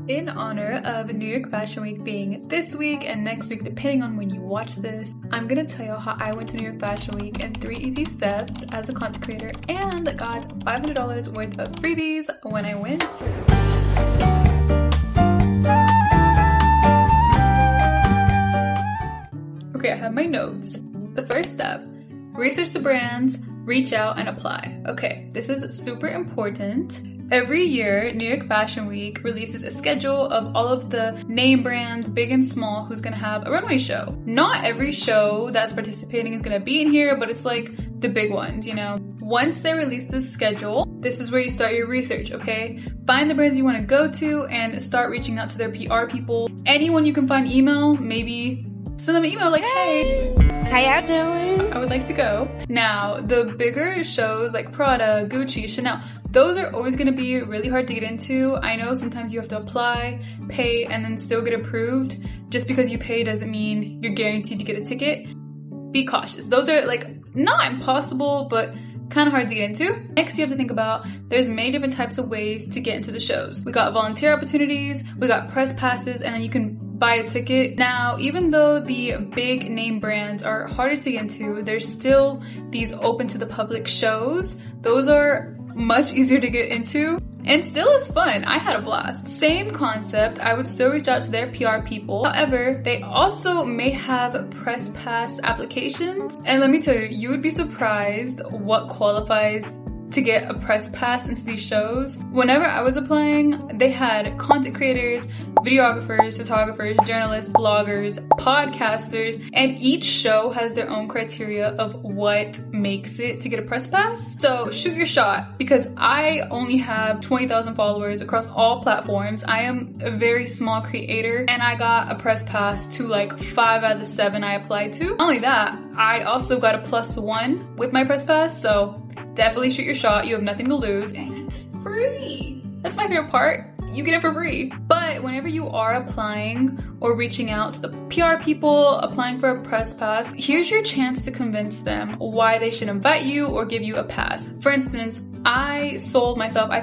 In honor of New York Fashion Week being this week and next week, depending on when you watch this, I'm gonna tell you how I went to New York Fashion Week in 3 easy steps as a content creator and got $500 worth of freebies when I went. Okay, I have my notes. The first step, research the brands, reach out and apply. Okay, this is super important. Every year, New York Fashion Week releases a schedule of all of the name brands, big and small, who's gonna have a runway show. Not every show that's participating is gonna be in here, but it's like the big ones, you know? Once they release the schedule, this is where you start your research, okay? Find the brands you wanna go to and start reaching out to their PR people. Anyone you can find email, maybe send them an email like, hey, how y'all doing? I would like to go. Now, the bigger shows like Prada, Gucci, Chanel, those are always gonna be really hard to get into. I know sometimes you have to apply, pay, and then still get approved. Just because you pay doesn't mean you're guaranteed to get a ticket. Be cautious. Those are like not impossible, but kind of hard to get into. Next, you have to think about there's many different types of ways to get into the shows. We got volunteer opportunities, we got press passes, and then you can buy a ticket. Now, even though the big name brands are harder to get into, there's still these open to the public shows. Those are much easier to get into and still is fun. I had a blast. Same concept, I would still reach out to their PR people. However, they also may have press pass applications. And let me tell you, you would be surprised what qualifies to get a press pass into these shows. Whenever I was applying, they had content creators, videographers, photographers, journalists, bloggers, podcasters, and each show has their own criteria of what makes it to get a press pass. So shoot your shot, because I only have 20,000 followers across all platforms. I am a very small creator and I got a press pass to like 5 out of the 7 I applied to. Not only that, I also got a +1 with my press pass, so definitely shoot your shot. You have nothing to lose and it's free. That's my favorite part. You get it for free. But whenever you are applying or reaching out to the PR people, applying for a press pass, here's your chance to convince them why they should invite you or give you a pass. For instance, I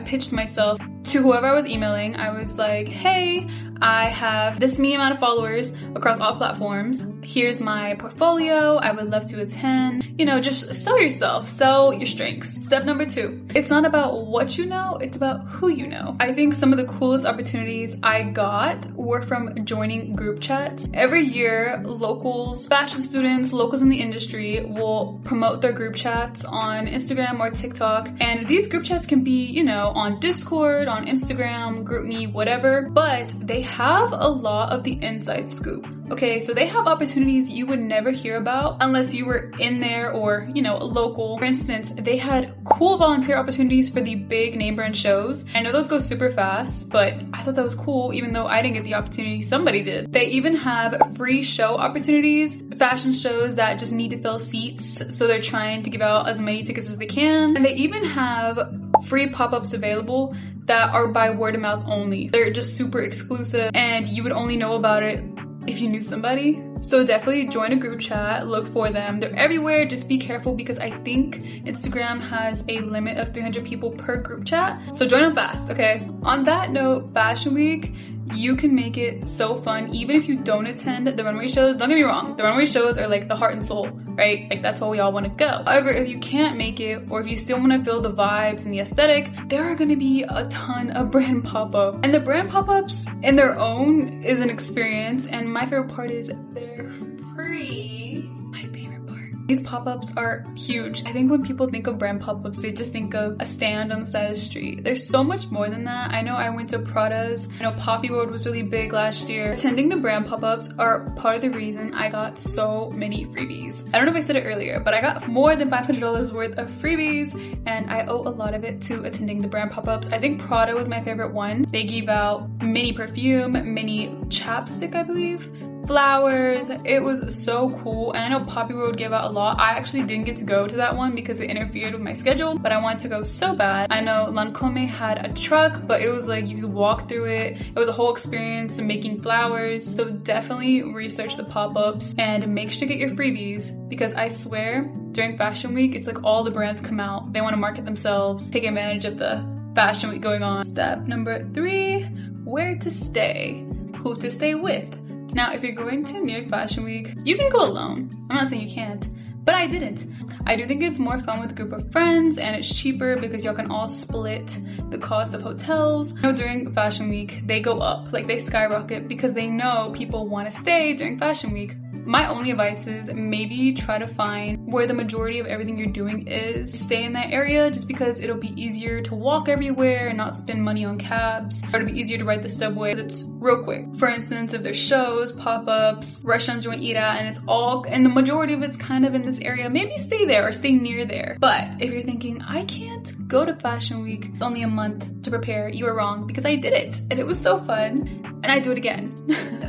pitched myself to whoever I was emailing. I was like, hey, I have this many amount of followers across all platforms. Here's my portfolio. I would love to attend. You know, just sell yourself, sell your strengths. Step number 2, it's not about what you know, it's about who you know. I think some of the coolest opportunities I got were from joining group chats. Every year, locals, fashion students, locals in the industry will promote their group chats on Instagram or TikTok. And these group chats can be, you know, on Discord, on Instagram, GroupMe, whatever, but they have a lot of the inside scoop. Okay, so they have opportunities you would never hear about unless you were in there or, you know, local. For instance, they had cool volunteer opportunities for the big name brand shows. I know those go super fast, but I thought that was cool even though I didn't get the opportunity, somebody did. They even have free show opportunities, fashion shows that just need to fill seats, so they're trying to give out as many tickets as they can. And they even have free pop-ups available that are by word of mouth only. They're just super exclusive and you would only know about it if you knew somebody. So definitely join a group chat, look for them. They're everywhere, just be careful because I think Instagram has a limit of 300 people per group chat. So join them fast, okay? On that note, Fashion Week, you can make it so fun even if you don't attend the runway shows. Don't get me wrong, the runway shows are like the heart and soul, right? Like that's why we all want to go. However, if you can't make it or if you still want to feel the vibes and the aesthetic, there are going to be a ton of brand pop-up. And the brand pop-ups in their own is an experience, and my favorite part is they're free. My favorite part. These pop-ups are huge. I think when people think of brand pop-ups, they just think of a stand on the side of the street. There's so much more than that. I know I went to Prada's. I know Poppy World was really big last year. Attending the brand pop-ups are part of the reason I got so many freebies. I don't know if I said it earlier, but I got more than $500 worth of freebies, and I owe a lot of it to attending the brand pop-ups. I think Prada was my favorite one. They gave out mini perfume, mini chapstick, I believe, flowers. It was so cool. And I know Poppy World gave out a lot. I actually didn't get to go to that one because it interfered with my schedule, but I wanted to go so bad. I know Lancome had a truck, but it was like you could walk through it. It was a whole experience of making flowers. So definitely research the pop-ups and make sure to get your freebies, because I swear during Fashion Week, it's like all the brands come out. They want to market themselves, take advantage of the Fashion Week going on. Step number 3, where to stay, who to stay with. Now, if you're going to New York Fashion Week, you can go alone. I'm not saying you can't, but I didn't. I do think it's more fun with a group of friends, and it's cheaper because y'all can all split the cost of hotels. I know during Fashion Week, they go up, like they skyrocket because they know people want to stay during Fashion Week. My only advice is maybe try to find where the majority of everything you're doing is. Stay in that area just because it'll be easier to walk everywhere and not spend money on cabs. Or it'll be easier to ride the subway. It's real quick. For instance, if there's shows, pop-ups, restaurants you want to eat at, and it's all, and the majority of it's kind of in this area, maybe stay there or stay near there. But if you're thinking, I can't go to Fashion Week, only a month to prepare, you are wrong, because I did it and it was so fun and I do it again.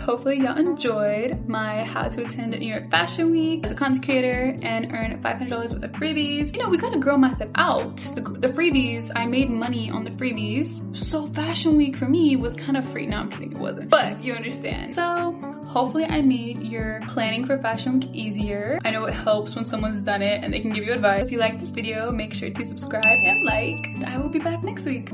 Hopefully y'all enjoyed my how to attend New York Fashion Week as a content creator and earn $500 worth of freebies. You know, we gotta girl math it out. The freebies, I made money on the freebies. So Fashion Week for me was kind of free. No, I'm kidding, it wasn't. But you understand. So hopefully I made your planning for Fashion Week easier. I know it helps when someone's done it and they can give you advice. If you like this video, make sure to subscribe and like. I will be back next week.